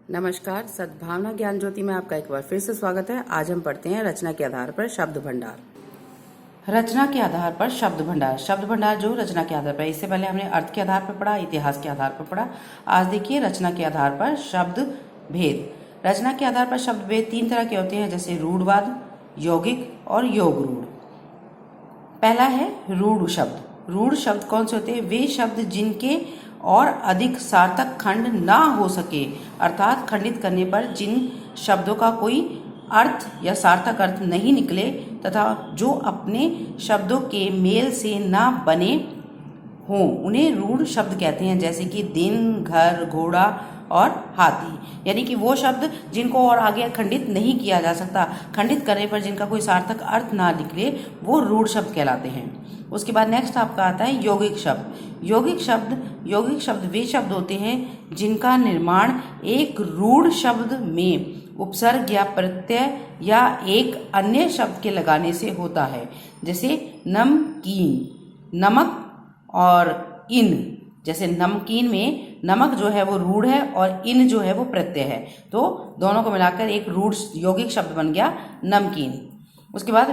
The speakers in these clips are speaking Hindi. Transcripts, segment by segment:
नमस्कार। सद्भावना ज्ञान ज्योति में आपका एक बार फिर से स्वागत है। आज हम पढ़ते हैं रचना के आधार पर शब्द भंडार। रचना के आधार पर शब्द भंडार। शब्द भंडार जो रचना के आधार पर, इससे पहले हमने अर्थ के आधार पर पढ़ा, इतिहास के आधार पर पढ़ा। आज देखिए रचना के आधार पर शब्द भेद। रचना के आधार पर शब्द भेद तीन तरह के होते हैं, जैसे रूढ़वाद, यौगिक और योग रूढ़। पहला है रूढ़ शब्द। रूढ़ शब्द कौन से होते हैं? वे शब्द जिनके और अधिक सार्थक खंड ना हो सके, अर्थात खंडित करने पर जिन शब्दों का कोई अर्थ या सार्थक अर्थ नहीं निकले तथा जो अपने शब्दों के मेल से ना बने हों, उन्हें रूढ़ शब्द कहते हैं। जैसे कि दिन, घर, घोड़ा और हाथी। यानी कि वो शब्द जिनको और आगे खंडित नहीं किया जा सकता, खंडित करने पर जिनका कोई सार्थक अर्थ ना निकले, वो रूढ़ शब्द कहलाते हैं। उसके बाद नेक्स्ट आपका आता है यौगिक शब्द। यौगिक शब्द वे शब्द होते हैं जिनका निर्माण एक रूढ़ शब्द में उपसर्ग या प्रत्यय या एक अन्य शब्द के लगाने से होता है। जैसे नमकीन, नमक और इन। जैसे नमकीन में नमक जो है वो रूढ़ है और इन जो है वो प्रत्यय है, तो दोनों को मिलाकर एक रूढ़ यौगिक शब्द बन गया नमकीन। उसके बाद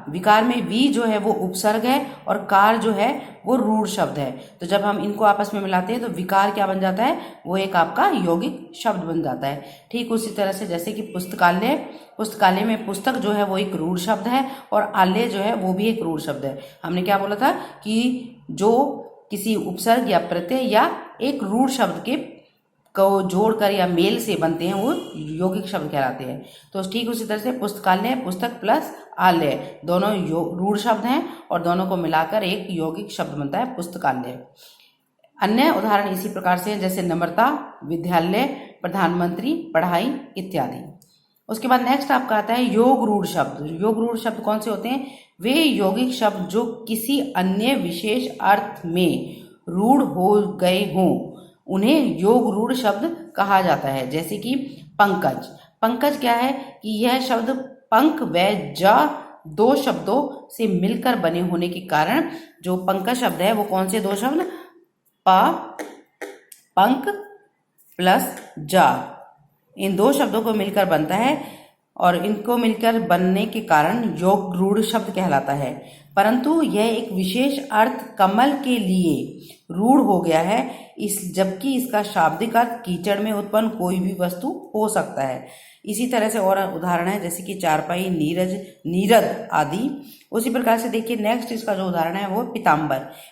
विकार में वी जो है वो उपसर्ग है और कार जो है वो रूढ़ शब्द है। तो जब हम इनको आपस में मिलाते हैं तो विकार क्या बन जाता है? वो एक आपका यौगिक शब्द बन जाता है। ठीक उसी तरह से जैसे कि पुस्तकालय में पुस्तक जो है वो एक रूढ़ शब्द है और आलय जो है वो भी एक रूढ़ शब्द है। हमने क्या बोला था कि जो किसी उपसर्ग या प्रत्यय या एक रूढ़ शब्द के को जोड़कर या मेल से बनते हैं वो यौगिक शब्द कहलाते हैं। तो ठीक उसी तरह से पुस्तकालय, पुस्तक प्लस आलय दोनों रूढ़ शब्द हैं और दोनों को मिलाकर एक यौगिक शब्द बनता है पुस्तकालय। अन्य उदाहरण इसी प्रकार से हैं, जैसे नम्रता, विद्यालय, प्रधानमंत्री, पढ़ाई इत्यादि। उसके बाद नेक्स्ट आपका आता है योग रूढ़ शब्द। योग रूढ़ शब्द कौन से होते हैं? वे यौगिक शब्द जो किसी अन्य विशेष अर्थ में रूढ़ हो गए हों, उन्हें योग रूढ़ शब्द कहा जाता है। जैसे कि पंकज क्या है कि यह शब्द पंख व ज दो शब्दों से मिलकर बने होने के कारण जो पंकज शब्द है वो कौन से दो शब्द? पंख प्लस जा, इन दो शब्दों को मिलकर बनता है और इनको मिलकर बनने के कारण योग रूढ़ शब्द कहलाता है। परंतु यह एक विशेष अर्थ कमल के लिए रूढ़ हो गया है, जबकि इसका शाब्दिक अर्थ कीचड़ में उत्पन्न कोई भी वस्तु हो सकता है। इसी तरह से और उदाहरण है, जैसे कि चारपाई, नीरद आदि। उसी प्रकार से देखिए नेक्स्ट इसका जो उदाहरण है वो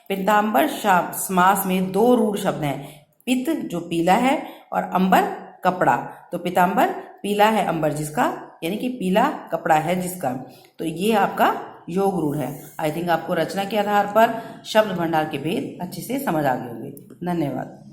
पिताम्बर समास में दो रूढ़ शब्द हैं, पित जो पीला है और अंबर कपड़ा। तो पिताम्बर पीला है, अंबर जिसका, यानी कि पीला कपड़ा है जिसका। तो ये आपका योग रूढ़ है। आई थिंक आपको रचना के आधार पर शब्द भंडार के भेद अच्छे से समझ आ गए होंगे। धन्यवाद।